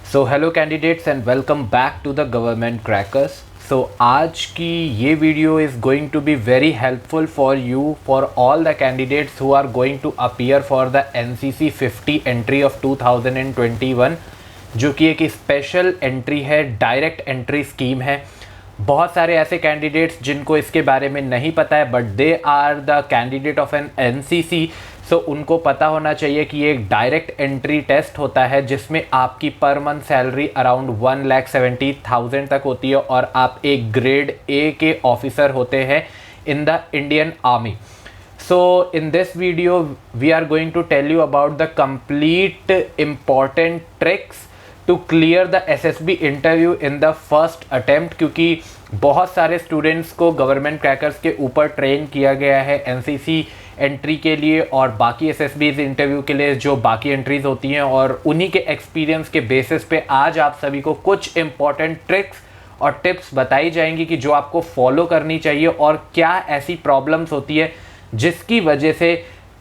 So hello candidates and welcome back to the government crackers. So आज की ये video is going to be very helpful for you for all the candidates who are going to appear for the NCC 50 entry of 2021, जो कि एक special entry है, direct entry scheme है। बहुत सारे ऐसे कैंडिडेट्स जिनको इसके बारे में नहीं पता है, but they are the candidate of an NCC, so उनको पता होना चाहिए कि ये एक डायरेक्ट एंट्री टेस्ट होता है जिसमें आपकी पर मंथ सैलरी अराउंड 1,70,000 तक होती है और आप एक ग्रेड A के ऑफिसर होते हैं in the Indian army. So in this video we are going to tell you about the complete important tricks to clear the SSB interview in the first attempt, क्योंकि बहुत सारे students को government Crackers के ऊपर train किया गया है NCC entry के लिए और बाकी SSBs इंटरव्यू के लिए जो बाकी एंट्रीज होती हैं, और उन्हीं के एक्सपीरियंस के बेसिस पे आज आप सभी को कुछ इंपॉर्टेंट ट्रिक्स और टिप्स बताई जाएंगी कि जो आपको फॉलो करनी चाहिए और क्या ऐसी प्रॉब्लम्स होती है जिसकी वजह से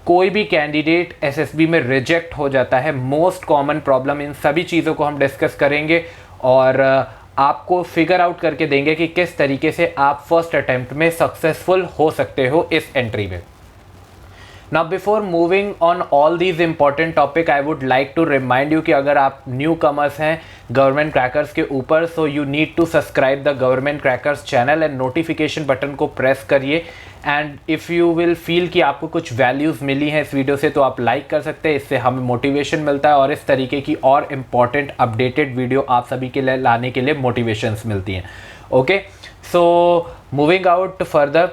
कोई भी कैंडिडेट SSB में रिजेक्ट हो जाता है। मोस्ट कॉमन प्रॉब्लम, इन सभी चीज़ों को हम डिस्कस करेंगे और आपको फिगर आउट करके देंगे कि किस तरीके से आप फर्स्ट अटेम्प्ट में सक्सेसफुल हो सकते हो इस एंट्री में। Now before moving on all these important topic, I would like to remind you कि अगर आप न्यू कमर्स हैं गवर्नमेंट क्रैकर्स के ऊपर, so you need to subscribe the government crackers channel and notification button को press करिए। And if you will feel कि आपको कुछ वैल्यूज़ मिली हैं इस वीडियो से तो आप लाइक कर सकते हैं, इससे हमें मोटिवेशन मिलता है और इस तरीके की और इम्पॉर्टेंट अपडेटेड वीडियो आप सभी के लिए लाने के लिए मोटिवेशंस मिलती हैं। Okay, so moving out further,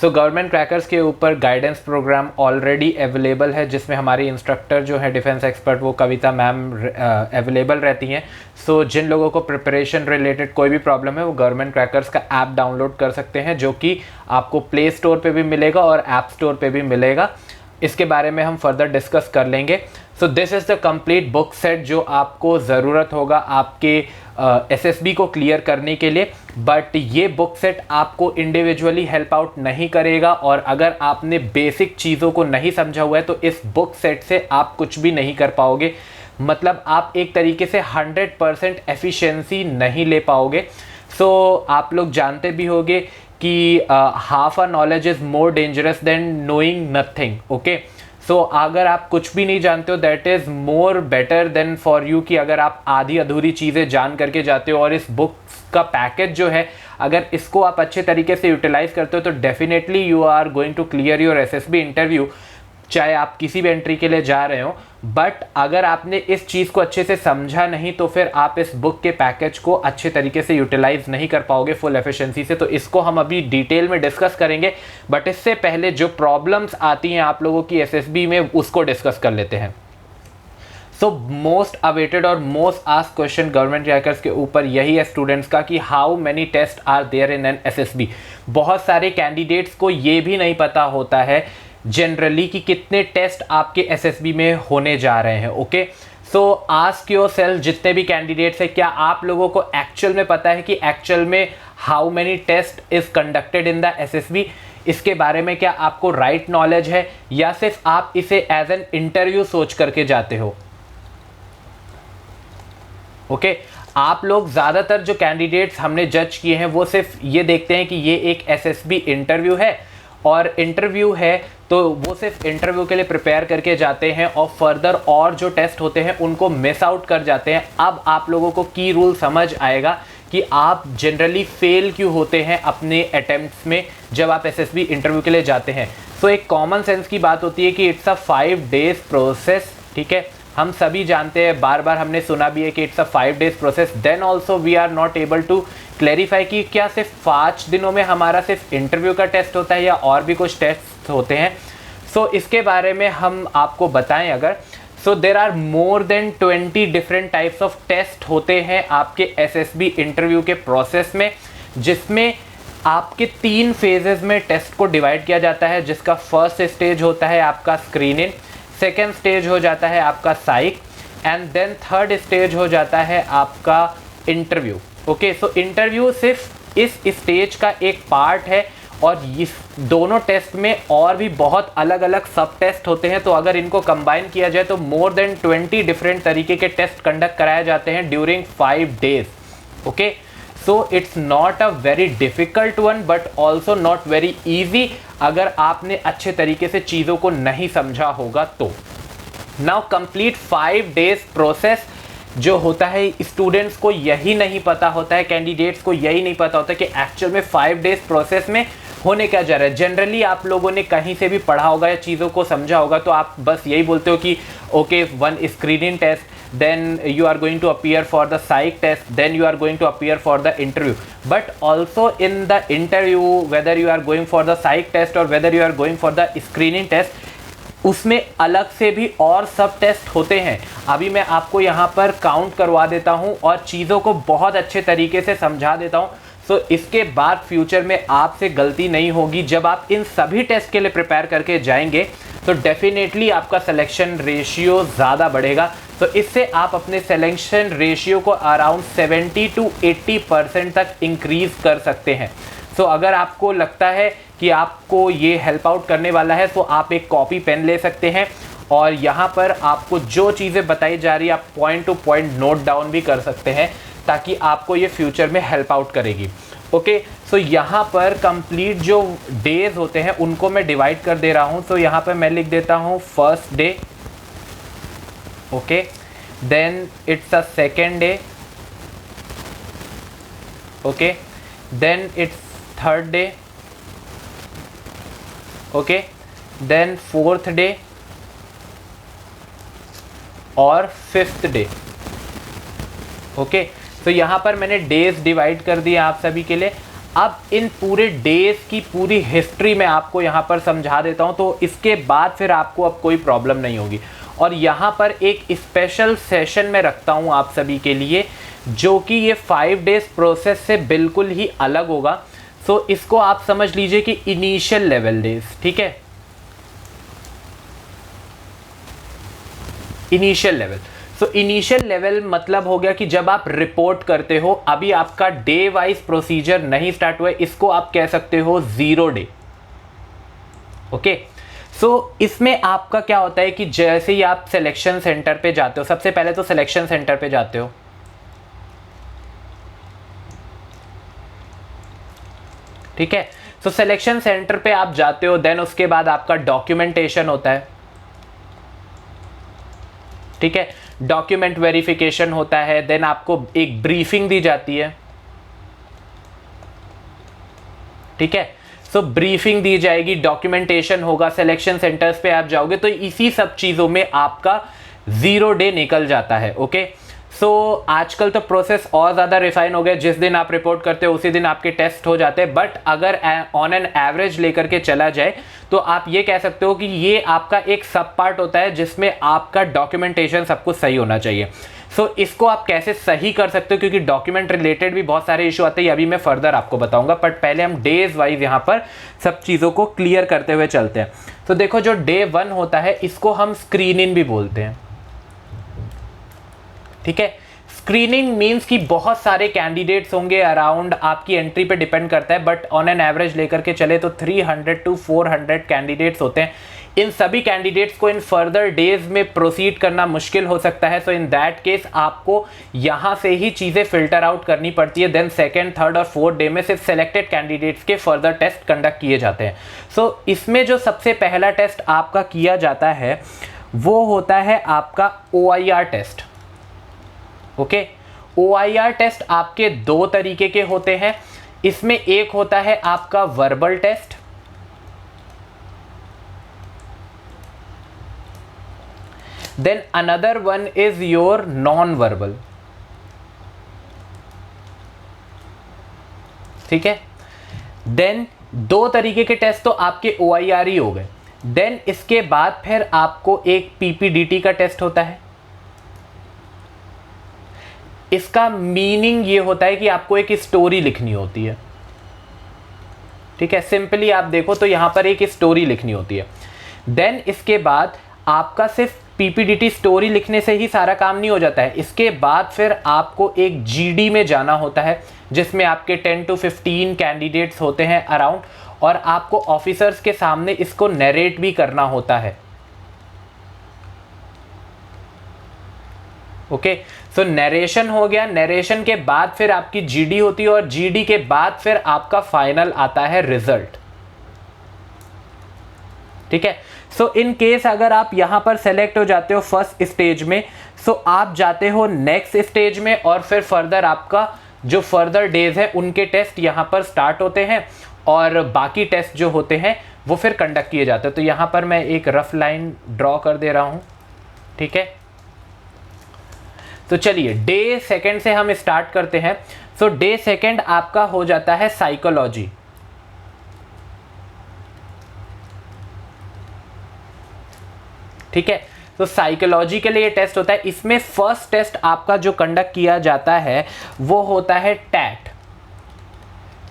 so government Crackers के ऊपर गाइडेंस प्रोग्राम ऑलरेडी अवेलेबल है जिसमें हमारी इंस्ट्रक्टर जो है डिफेंस एक्सपर्ट वो कविता मैम अवेलेबल रहती हैं। सो जिन लोगों को प्रिपरेशन रिलेटेड कोई भी प्रॉब्लम है वो गवर्नमेंट क्रैकर्स का ऐप डाउनलोड कर सकते हैं, जो कि आपको प्ले स्टोर पे भी मिलेगा और ऐप स्टोर पे भी मिलेगा। इसके बारे में हम फर्दर डिस्कस कर लेंगे। So this is the complete book set जो आपको ज़रूरत होगा आपके SSB को क्लियर करने के लिए, बट ये बुक सेट आपको इंडिविजुअली हेल्प आउट नहीं करेगा और अगर आपने बेसिक चीज़ों को नहीं समझा हुआ है तो इस बुक सेट से आप कुछ भी नहीं कर पाओगे। मतलब आप एक तरीके से 100% एफिशिएंसी नहीं ले पाओगे। सो आप लोग जानते भी होंगे कि half a knowledge is more dangerous than knowing nothing. Okay, so अगर आप कुछ भी नहीं जानते हो that is more better than for you कि अगर आप आधी अधूरी चीज़ें जान करके जाते हो। और इस बुक का पैकेज जो है अगर इसको आप अच्छे तरीके से यूटिलाइज करते हो तो definitely you are going to clear your SSB interview, चाहे आप किसी भी एंट्री के लिए जा रहे हो। बट अगर आपने इस चीज़ को अच्छे से समझा नहीं तो फिर आप इस बुक के पैकेज को अच्छे तरीके से यूटिलाइज नहीं कर पाओगे फुल एफिशिएंसी से। तो इसको हम अभी डिटेल में डिस्कस करेंगे, बट इससे पहले जो प्रॉब्लम्स आती हैं आप लोगों की SSB में उसको डिस्कस कर लेते हैं। सो मोस्ट अवेटेड और most asked question Government Crackers के ऊपर यही है स्टूडेंट्स का कि how many test are there in an SSB। बहुत सारे कैंडिडेट्स को ये भी नहीं पता होता है जनरली कि कितने टेस्ट आपके SSB में होने जा रहे हैं। ओके, सो आस्क योरसेल्फ, जितने भी कैंडिडेट्स हैं, क्या आप लोगों को एक्चुअल में पता है कि एक्चुअल में how many test is conducted in the SSB? इसके बारे में क्या आपको राइट नॉलेज है या सिर्फ आप इसे एज एन इंटरव्यू सोच करके जाते हो? ओके, आप लोग ज़्यादातर जो कैंडिडेट्स हमने जज किए हैं वो सिर्फ ये देखते हैं कि ये एक SSB इंटरव्यू है और इंटरव्यू है तो वो सिर्फ इंटरव्यू के लिए प्रिपेयर करके जाते हैं और फर्दर और जो टेस्ट होते हैं उनको मिस आउट कर जाते हैं। अब आप लोगों को की रूल समझ आएगा कि आप जनरली फेल क्यों होते हैं अपने अटेम्प्ट्स में जब आप SSB इंटरव्यू के लिए जाते हैं। सो एक कॉमन सेंस की बात होती है कि इट्स अ 5 days प्रोसेस। ठीक है, हम सभी जानते हैं, बार बार हमने सुना भी है कि it's a 5 days process. Then also we are not able to clarify कि क्या सिर्फ 5 दिनों में हमारा सिर्फ इंटरव्यू का टेस्ट होता है या और भी कुछ टेस्ट होते हैं। सो इसके बारे में हम आपको बताएं अगर, so there are more than 20 different types of test होते हैं आपके SSB इंटरव्यू के प्रोसेस में, जिसमें आपके 3 फेजेस में टेस्ट को डिवाइड किया जाता है, जिसका फर्स्ट स्टेज होता है आपका स्क्रीनिंग, सेकेंड स्टेज हो जाता है आपका साइक एंड देन थर्ड स्टेज हो जाता है आपका इंटरव्यू। ओके, सो इंटरव्यू सिर्फ इस स्टेज का एक पार्ट है और इस दोनों टेस्ट में और भी बहुत अलग अलग सब टेस्ट होते हैं। तो अगर इनको कंबाइन किया जाए तो मोर देन 20 डिफरेंट तरीके के टेस्ट कंडक्ट कराए जाते हैं during 5 days. Okay, so it's not a very difficult one but also not very easy अगर आपने अच्छे तरीके से चीज़ों को नहीं समझा होगा तो। नाउ कंप्लीट 5 डेज प्रोसेस जो होता है, स्टूडेंट्स को यही नहीं पता होता है, कैंडिडेट्स को यही नहीं पता होता कि एक्चुअल में 5 डेज प्रोसेस में होने क्या जा रहा है। जनरली आप लोगों ने कहीं से भी पढ़ा होगा या चीज़ों को समझा होगा तो आप बस यही बोलते हो कि okay, 1 screening test, then you are going to appear for the psych test, then you are going to appear for the interview. But also in the interview, whether you are going for the psych test or whether you are going for the screening test, उसमें अलग से भी और सब test होते हैं। अभी मैं आपको यहाँ पर काउंट करवा देता हूँ और चीज़ों को बहुत अच्छे तरीके से समझा देता हूँ। सो इसके बाद फ्यूचर में आपसे गलती नहीं होगी। जब आप इन सभी टेस्ट के लिए प्रिपेयर करके जाएंगे तो डेफिनेटली आपका सिलेक्शन रेशियो ज़्यादा बढ़ेगा। तो इससे आप अपने सिलेक्शन रेशियो को अराउंड 70 to 80% तक इंक्रीज़ कर सकते हैं। सो अगर आपको लगता है कि आपको ये हेल्प आउट करने वाला है तो आप एक कॉपी पेन ले सकते हैं और यहाँ पर आपको जो चीज़ें बताई जा रही है आप point two point note down भी कर सकते हैं ताकि आपको ये फ्यूचर में हेल्प आउट करेगी। ओके, सो यहाँ पर कंप्लीट जो डेज होते हैं उनको मैं डिवाइड कर दे रहा हूँ। तो यहाँ पर मैं लिख देता हूँ first day, okay, then it's a second day, okay, then it's third day, okay, then fourth day और फिफ्थ डे। ओके, तो यहाँ पर मैंने डेज डिवाइड कर दिए आप सभी के लिए। अब इन पूरे डेज की पूरी हिस्ट्री मैं आपको यहाँ पर समझा देता हूँ तो इसके बाद फिर आपको अब कोई प्रॉब्लम नहीं होगी। और यहाँ पर एक स्पेशल सेशन में रखता हूँ आप सभी के लिए जो कि ये 5 डेज प्रोसेस से बिल्कुल ही अलग होगा। सो इसको आप समझ लीजिए कि इनिशियल लेवल डेज, ठीक है, initial level. So initial level मतलब हो गया कि जब आप रिपोर्ट करते हो, अभी आपका डे वाइज प्रोसीजर नहीं स्टार्ट हुआ है, इसको आप कह सकते हो 0 डे। ओके, सो इसमें आपका क्या होता है कि जैसे ही आप सिलेक्शन सेंटर पे जाते हो, सबसे पहले तो सिलेक्शन सेंटर पे जाते हो, ठीक है। सो सिलेक्शन सेंटर पे आप जाते हो, देन उसके बाद आपका डॉक्यूमेंटेशन होता है, ठीक है, डॉक्यूमेंट वेरिफिकेशन होता है, देन आपको एक ब्रीफिंग दी जाती है, ठीक है। सो ब्रीफिंग दी जाएगी, डॉक्यूमेंटेशन होगा, सिलेक्शन सेंटर्स पे आप जाओगे तो इसी सब चीज़ों में आपका 0 डे निकल जाता है। ओके, सो आजकल तो प्रोसेस और ज़्यादा रिफाइन हो गया, जिस दिन आप रिपोर्ट करते हो उसी दिन आपके टेस्ट हो जाते हैं। बट अगर ऑन एन एवरेज लेकर के चला जाए तो आप ये कह सकते हो कि ये आपका एक सब पार्ट होता है जिसमें आपका डॉक्यूमेंटेशन सब कुछ सही होना चाहिए। सो इसको आप कैसे सही कर सकते हो, क्योंकि डॉक्यूमेंट रिलेटेड भी बहुत सारे इशू आते हैं, अभी मैं फर्दर आपको बताऊंगा। बट पहले हम डेज वाइज यहाँ पर सब चीज़ों को क्लियर करते हुए चलते हैं। तो देखो, जो डे 1 होता है इसको हम स्क्रीनिंग भी बोलते हैं, ठीक है। स्क्रीनिंग मींस कि बहुत सारे कैंडिडेट्स होंगे, अराउंड आपकी एंट्री पे डिपेंड करता है, बट ऑन एन एवरेज लेकर के चले तो 300 to 400 कैंडिडेट्स होते हैं। इन सभी कैंडिडेट्स को इन फर्दर डेज में प्रोसीड करना मुश्किल हो सकता है। सो इन दैट केस आपको यहाँ से ही चीज़ें फिल्टर आउट करनी पड़ती है। देन सेकेंड, थर्ड और फोर्थ डे में सिर्फ सेलेक्टेड कैंडिडेट्स के फर्दर टेस्ट कंडक्ट किए जाते हैं। सो इसमें जो सबसे पहला टेस्ट आपका किया जाता है वो होता है आपका OIR test. Okay, OIR test आपके 2 तरीके के होते हैं। इसमें एक होता है आपका verbal test, then another one is your non verbal, ठीक है। देन 2 तरीके के टेस्ट तो आपके OIR ही हो गए। देन इसके बाद फिर आपको एक PPDT का टेस्ट होता है। इसका मीनिंग ये होता है कि आपको एक स्टोरी लिखनी होती है, ठीक है। सिंपली आप देखो तो यहां पर एक स्टोरी लिखनी होती है। देन इसके बाद आपका सिर्फ पीपीडीटी स्टोरी लिखने से ही सारा काम नहीं हो जाता है, इसके बाद फिर आपको एक जीडी में जाना होता है जिसमें आपके 10 to 15 कैंडिडेट्स होते हैं अराउंड, और आपको ऑफिसर्स के सामने इसको नरेट भी करना होता है। ओके, सो नरेशन हो गया। नरेशन के बाद फिर आपकी जीडी होती है और जीडी के बाद फिर आपका फाइनल आता है रिजल्ट। ठीक है, सो इन केस अगर आप यहां पर सेलेक्ट हो जाते हो फर्स्ट स्टेज में, सो आप जाते हो नेक्स्ट स्टेज में और फिर फर्दर आपका जो फर्दर डेज है उनके टेस्ट यहां पर स्टार्ट होते हैं और बाकी टेस्ट जो होते हैं वो फिर कंडक्ट किए जाते हैं। तो यहां पर मैं एक रफ लाइन ड्रॉ कर दे रहा हूं। ठीक है, तो चलिए डे सेकंड से हम स्टार्ट करते हैं। सो डे सेकंड आपका हो जाता है साइकोलॉजी। ठीक है, तो साइकोलॉजी के लिए ये टेस्ट होता है। इसमें फर्स्ट टेस्ट आपका जो कंडक्ट किया जाता है वो होता है टैट।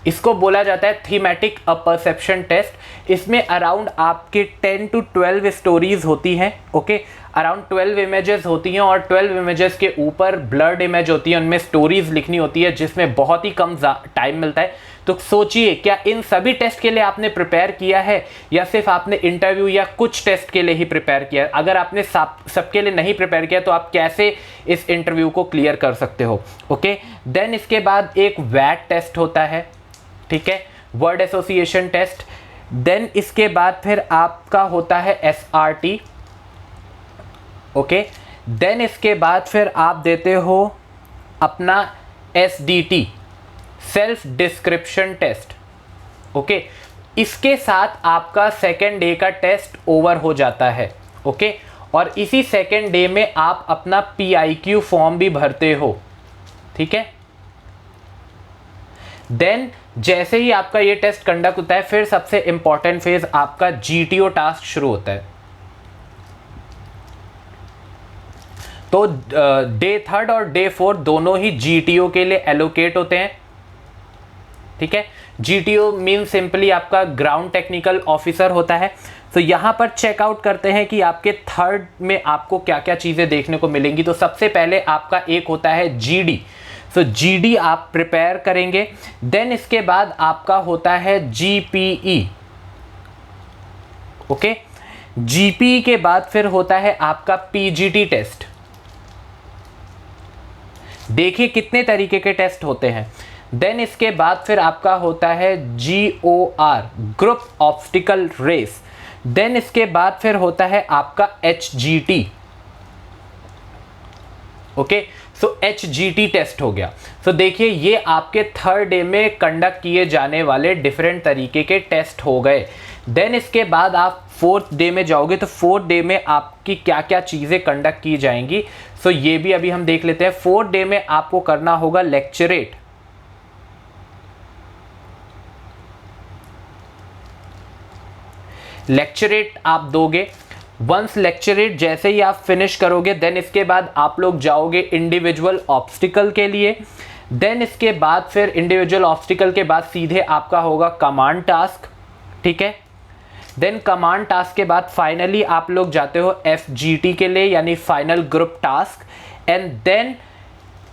इसको बोला जाता है थीमेटिक परसेप्शन टेस्ट। इसमें अराउंड आपके 10 to 12 स्टोरीज होती हैं। ओके, अराउंड 12 इमेजेस होती हैं और 12 इमेजेस के ऊपर ब्लर्ड इमेज होती है, उनमें स्टोरीज लिखनी होती है जिसमें बहुत ही कम टाइम मिलता है। तो सोचिए, क्या इन सभी टेस्ट के लिए आपने प्रिपेयर किया है या सिर्फ आपने इंटरव्यू या कुछ टेस्ट के लिए ही प्रिपेयर किया? अगर आपने सबके लिए नहीं प्रिपेयर किया तो आप कैसे इस इंटरव्यू को क्लियर कर सकते हो? ओके, देन इसके बाद एक वैट टेस्ट होता है। ठीक है, वर्ड एसोसिएशन टेस्ट। देन इसके बाद फिर आपका होता है एसआरटी। ओके, देन इसके बाद फिर आप देते हो अपना SDT, self description test. Okay, इसके साथ आपका सेकेंड डे का टेस्ट ओवर हो जाता है। ओके, और इसी सेकेंड डे में आप अपना पीआईक्यू फॉर्म भी भरते हो। ठीक है, देन जैसे ही आपका ये टेस्ट कंडक्ट होता है फिर सबसे इंपॉर्टेंट फेज आपका जीटीओ टास्क शुरू होता है। तो डे थर्ड और डे फोर्थ दोनों ही जीटीओ के लिए एलोकेट होते हैं। ठीक है, जीटीओ मीन सिंपली आपका ग्राउंड टेक्निकल ऑफिसर होता है। तो यहां पर चेकआउट करते हैं कि आपके थर्ड में आपको क्या क्या चीजें देखने को मिलेंगी। तो सबसे पहले आपका एक होता है जीडी। तो जीडी आप प्रिपेयर करेंगे। देन इसके बाद आपका होता है जीपीई। ओके, जीपीई के बाद फिर होता है आपका पीजीटी टेस्ट। देखिए कितने तरीके के टेस्ट होते हैं। देन इसके बाद फिर आपका होता है जीओआर, ग्रुप ऑब्स्टिकल रेस। देन इसके बाद फिर होता है आपका एचजीटी। ओके, सो एचजीटी टेस्ट हो गया। सो देखिए ये आपके थर्ड डे में कंडक्ट किए जाने वाले डिफरेंट तरीके के टेस्ट हो गए। देन इसके बाद आप फोर्थ डे में जाओगे तो फोर्थ डे में आपकी क्या क्या चीज़ें कंडक्ट की जाएंगी, सो ये भी अभी हम देख लेते हैं। फोर्थ डे में आपको करना होगा लेक्चरेट। लेक्चरेट आप दोगे। वंस लेक्चरेट जैसे ही आप फिनिश करोगे देन इसके बाद आप लोग जाओगे इंडिविजुअल ऑब्स्टिकल के लिए। देन इसके बाद फिर इंडिविजुअल ऑब्स्टिकल के बाद सीधे आपका होगा कमांड टास्क। ठीक है, देन कमांड टास्क के बाद फाइनली आप लोग जाते हो एफजीटी के लिए यानी final group task. And then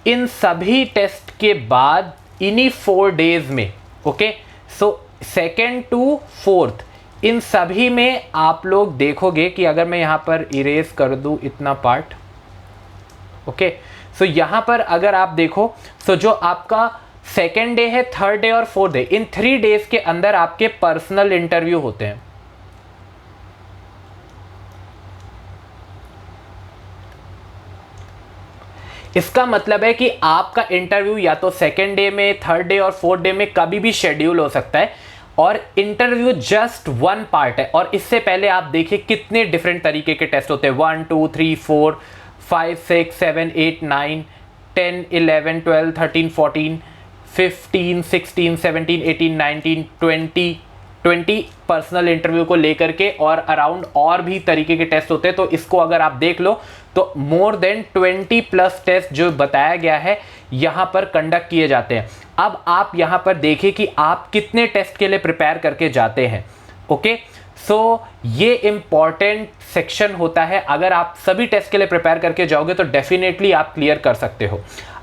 इन सभी टेस्ट के बाद इन्हीं 4 डेज में, okay, so second to fourth इन सभी में आप लोग देखोगे कि अगर मैं यहाँ पर इरेज कर दूँ इतना पार्ट, ओके, सो यहाँ पर अगर आप देखो सो जो आपका सेकेंड डे है, थर्ड डे और फोर्थ डे, इन 3 डेज के अंदर आपके पर्सनल इंटरव्यू होते हैं। इसका मतलब है कि आपका इंटरव्यू या तो सेकेंड डे में, थर्ड डे और फोर्थ डे में कभी भी शेड्यूल हो सकता है और इंटरव्यू जस्ट 1 पार्ट है। और इससे पहले आप देखिए कितने डिफरेंट तरीके के टेस्ट होते हैं, 1 2 3 4 5 6 7 8 9 10 11 12 13 14 15 16 17 18 19 20 पर्सनल इंटरव्यू को लेकर के और अराउंड और भी तरीके के टेस्ट होते हैं। तो इसको अगर आप देख लो तो मोर देन 20+ टेस्ट जो बताया गया है यहाँ पर कंडक्ट किए जाते हैं। अब आप यहाँ पर देखिए कि आप कितने टेस्ट के लिए प्रिपेयर करके जाते हैं। ओके, ये इम्पॉर्टेंट सेक्शन होता है। अगर आप सभी टेस्ट के लिए प्रिपेयर करके जाओगे तो डेफिनेटली आप क्लियर कर सकते हो।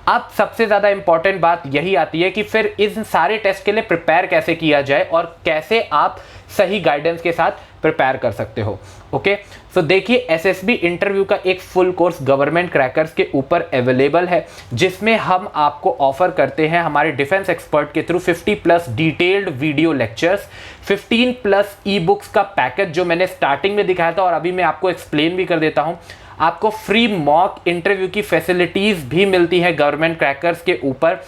अब सबसे ज़्यादा इंपॉर्टेंट बात यही आती है कि फिर इन सारे टेस्ट के लिए प्रिपेयर कैसे किया जाए और कैसे आप सही गाइडेंस के साथ प्रिपेयर कर सकते हो। ओके, सो देखिए, एसएसबी इंटरव्यू का एक फुल कोर्स गवर्नमेंट क्रैकर्स के ऊपर अवेलेबल है, जिसमें हम आपको ऑफर करते हैं हमारे डिफेंस एक्सपर्ट के through 50+ detailed video lectures, 15+ e books का पैकेज जो मैंने स्टार्टिंग में दिखाया था और अभी मैं आपको एक्सप्लेन भी कर देता हूं। आपको फ्री मॉक इंटरव्यू की फैसिलिटीज़ भी मिलती है गवर्नमेंट क्रैकर्स के ऊपर,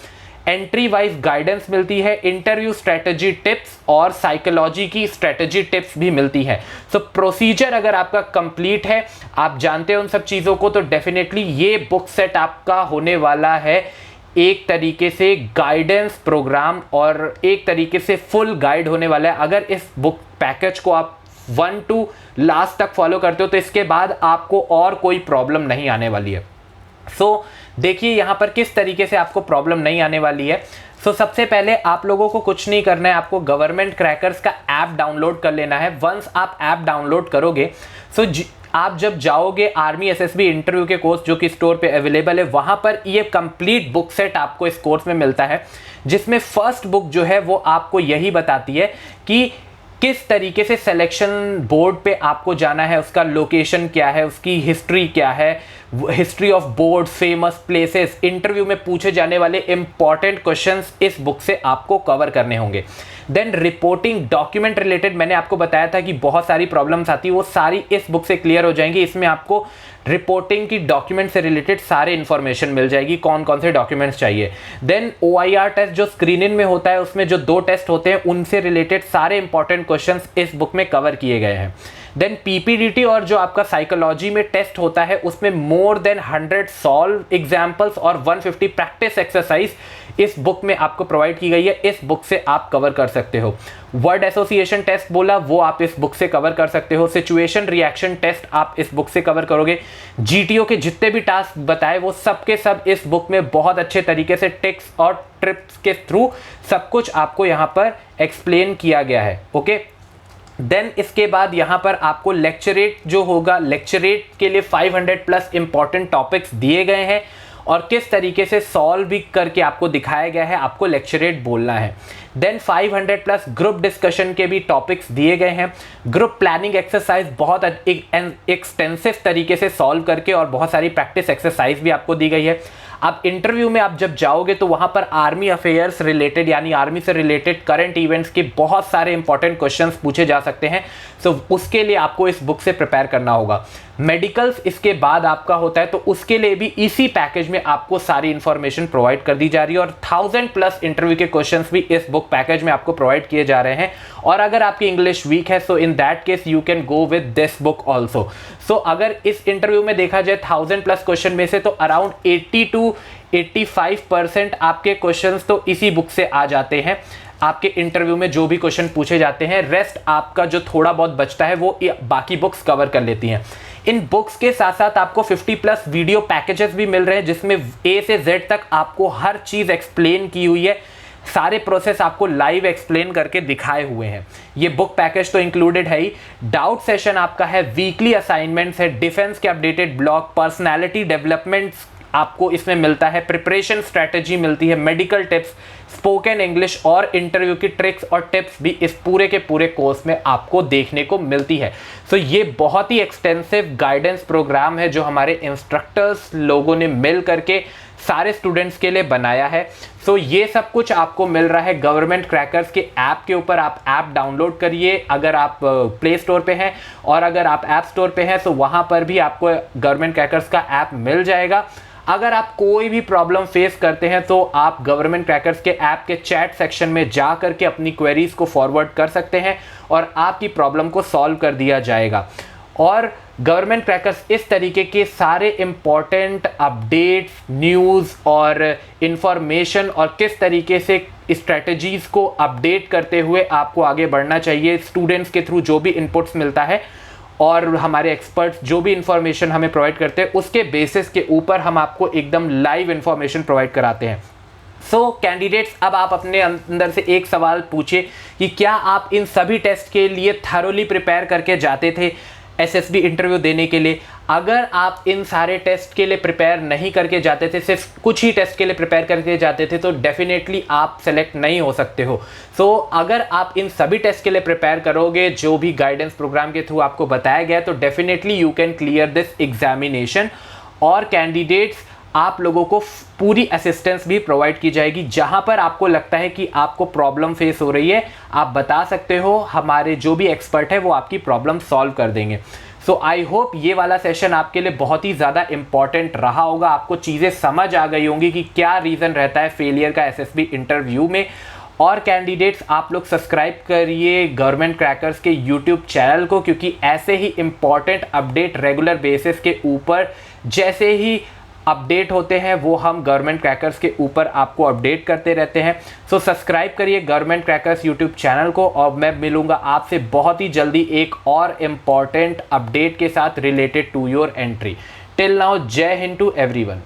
एंट्री वाइज गाइडेंस मिलती है, इंटरव्यू स्ट्रेटजी टिप्स और साइकोलॉजी की स्ट्रेटजी टिप्स भी मिलती है। सो प्रोसीजर अगर आपका कंप्लीट है, आप जानते हो उन सब चीज़ों को, तो डेफिनेटली ये बुक सेट आपका होने वाला है एक तरीके से गाइडेंस प्रोग्राम और एक तरीके से फुल गाइड होने वाला है। अगर इस बुक पैकेज को आप 1 to लास्ट तक फॉलो करते हो तो इसके बाद आपको और कोई प्रॉब्लम नहीं आने वाली है। देखिए यहाँ पर किस तरीके से आपको प्रॉब्लम नहीं आने वाली है। सबसे पहले आप लोगों को कुछ नहीं करना है, आपको गवर्नमेंट क्रैकर्स का ऐप डाउनलोड कर लेना है। वंस आप ऐप डाउनलोड करोगे आप जब जाओगे आर्मी एसएसबी इंटरव्यू के कोर्स जो कि स्टोर पे अवेलेबल है, वहां पर ये कंप्लीट बुक सेट आपको इस कोर्स में मिलता है, जिसमें फर्स्ट बुक जो है वो आपको यही बताती है कि किस तरीके से सिलेक्शन बोर्ड पे आपको जाना है, उसका लोकेशन क्या है, उसकी हिस्ट्री क्या है, history of board, famous places, interview में पूछे जाने वाले इंपॉर्टेंट क्वेश्चंस इस बुक से आपको कवर करने होंगे। देन रिपोर्टिंग डॉक्यूमेंट रिलेटेड मैंने आपको बताया था कि बहुत सारी प्रॉब्लम्स आती है, वो सारी इस बुक से क्लियर हो जाएंगी। इसमें आपको रिपोर्टिंग की डॉक्यूमेंट से रिलेटेड सारे इंफॉर्मेशन मिल जाएगी, कौन कौन से डॉक्यूमेंट्स चाहिए। देन OIR टेस्ट जो स्क्रीनिंग में होता है, उसमें जो 2 टेस्ट होते हैं उनसे रिलेटेड सारे इंपॉर्टेंट क्वेश्चंस इस बुक में कवर किए गए हैं। देन PPDT और जो आपका साइकोलॉजी में टेस्ट होता है, उसमें मोर देन 100 सॉल्व एग्जाम्पल्स और 150 प्रैक्टिस एक्सरसाइज इस बुक में आपको प्रोवाइड की गई है। इस बुक से आप कवर कर सकते हो। वर्ड एसोसिएशन टेस्ट बोला, वो आप इस बुक से कवर कर सकते हो। सिचुएशन रिएक्शन टेस्ट आप इस बुक से कवर करोगे। GTO के जितने भी टास्क बताए वो सब के सब इस बुक में बहुत अच्छे तरीके से टिक्स और ट्रिप्स के थ्रू सब कुछ आपको यहाँ पर एक्सप्लेन किया गया है। ओके, देन इसके बाद यहाँ पर आपको लेक्चरेट जो होगा, लेक्चरेट के लिए 500+ इंपॉर्टेंट टॉपिक्स दिए गए हैं और किस तरीके से सॉल्व भी करके आपको दिखाया गया है, आपको लेक्चरेट बोलना है। देन 500+ ग्रुप डिस्कशन के भी टॉपिक्स दिए गए हैं। ग्रुप प्लानिंग एक्सरसाइज बहुत एक्सटेंसिव तरीके से सॉल्व करके और बहुत सारी प्रैक्टिस एक्सरसाइज भी आपको दी गई है। अब इंटरव्यू में आप जब जाओगे तो वहाँ पर आर्मी अफेयर्स रिलेटेड यानी आर्मी से रिलेटेड करंट इवेंट्स के बहुत सारे इंपॉर्टेंट क्वेश्चंस पूछे जा सकते हैं। उसके लिए आपको इस बुक से प्रिपेयर करना होगा। मेडिकल्स इसके बाद आपका होता है, तो उसके लिए भी इसी पैकेज में आपको सारी इंफॉर्मेशन प्रोवाइड कर दी जा रही है और 1000+ इंटरव्यू के क्वेश्चंस भी इस बुक पैकेज में आपको प्रोवाइड किए जा रहे हैं। और अगर आपकी इंग्लिश वीक है, so in that case you can go with this book also. अगर इस इंटरव्यू में देखा जाए 1000+ क्वेश्चन में से तो अराउंड 80 to 85% आपके क्वेश्चंस तो इसी बुक से आ जाते हैं। आपके इंटरव्यू में जो भी क्वेश्चन पूछे जाते हैं, रेस्ट आपका जो थोड़ा बहुत बचता है वो बाकी बुक्स कवर कर लेती हैं। इन बुक्स के साथ साथ आपको 50+ वीडियो पैकेजेस भी मिल रहे हैं, जिसमें A से Z तक आपको हर चीज़ एक्सप्लेन की हुई है। सारे प्रोसेस आपको लाइव एक्सप्लेन करके दिखाए हुए हैं। ये बुक पैकेज तो इंक्लूडेड है ही। डाउट सेशन आपका है, वीकली असाइनमेंट्स है, डिफेंस के अपडेटेड ब्लॉग, पर्सनैलिटी डेवलपमेंट्स आपको इसमें मिलता है, प्रिपरेशन स्ट्रैटेजी मिलती है, मेडिकल टिप्स, स्पोकन इंग्लिश और इंटरव्यू की ट्रिक्स और टिप्स भी इस पूरे के पूरे कोर्स में आपको देखने को मिलती है। ये बहुत ही एक्सटेंसिव गाइडेंस प्रोग्राम है जो हमारे इंस्ट्रक्टर्स लोगों ने मिल करके सारे स्टूडेंट्स के लिए बनाया है। ये सब कुछ आपको मिल रहा है गवर्नमेंट क्रैकर्स के ऐप के ऊपर। आप ऐप डाउनलोड करिए अगर आप प्ले स्टोर पे हैं, और अगर आप ऐप स्टोर पे हैं तो वहाँ पर भी आपको गवर्नमेंट क्रैकर्स का ऐप मिल जाएगा। अगर आप कोई भी प्रॉब्लम फेस करते हैं तो आप गवर्नमेंट क्रैकर्स के ऐप के चैट सेक्शन में जा करके अपनी क्वेरीज को फॉरवर्ड कर सकते हैं और आपकी प्रॉब्लम को सॉल्व कर दिया जाएगा। और गवर्नमेंट क्रैकर्स इस तरीके के सारे इंपॉर्टेंट अपडेट्स, न्यूज़ और इंफॉर्मेशन और किस तरीके से स्ट्रेटजीज़ को अपडेट करते हुए आपको आगे बढ़ना चाहिए, स्टूडेंट्स के थ्रू जो भी इनपुट्स मिलता है और हमारे एक्सपर्ट्स जो भी इंफॉर्मेशन हमें प्रोवाइड करते हैं, उसके बेसिस के ऊपर हम आपको एकदम लाइव इंफॉर्मेशन प्रोवाइड कराते हैं। सो कैंडिडेट्स, अब आप अपने अंदर से एक सवाल पूछिए कि क्या आप इन सभी टेस्ट के लिए थरोली प्रिपेयर करके जाते थे एसएसबी इंटरव्यू देने के लिए? अगर आप इन सारे टेस्ट के लिए प्रिपेयर नहीं करके जाते थे, सिर्फ कुछ ही टेस्ट के लिए प्रिपेयर करके जाते थे, तो डेफिनेटली आप सेलेक्ट नहीं हो सकते हो। सो अगर आप इन सभी टेस्ट के लिए प्रिपेयर करोगे जो भी गाइडेंस प्रोग्राम के थ्रू आपको बताया गया है, तो definitely you can clear this examination. और कैंडिडेट्स, आप लोगों को पूरी असिस्टेंस भी प्रोवाइड की जाएगी। जहां पर आपको लगता है कि आपको प्रॉब्लम फेस हो रही है, आप बता सकते हो, हमारे जो भी एक्सपर्ट है वो आपकी प्रॉब्लम सॉल्व कर देंगे। सो आई होप ये वाला सेशन आपके लिए बहुत ही ज़्यादा इंपॉर्टेंट रहा होगा। आपको चीज़ें समझ आ गई होंगी कि क्या रीज़न रहता है फेलियर का एसएसबी इंटरव्यू में। और कैंडिडेट्स, आप लोग सब्सक्राइब करिए गवर्नमेंट क्रैकर्स के यूट्यूब चैनल को, क्योंकि ऐसे ही इंपॉर्टेंट अपडेट रेगुलर बेसिस के ऊपर जैसे ही अपडेट होते हैं वो हम गवर्नमेंट क्रैकर्स के ऊपर आपको अपडेट करते रहते हैं। सो सब्सक्राइब करिए गवर्नमेंट क्रैकर्स यूट्यूब चैनल को, और मैं मिलूंगा आपसे बहुत ही जल्दी एक और इम्पॉर्टेंट अपडेट के साथ related to your entry. Till now, जय हिंद टू एवरीवन।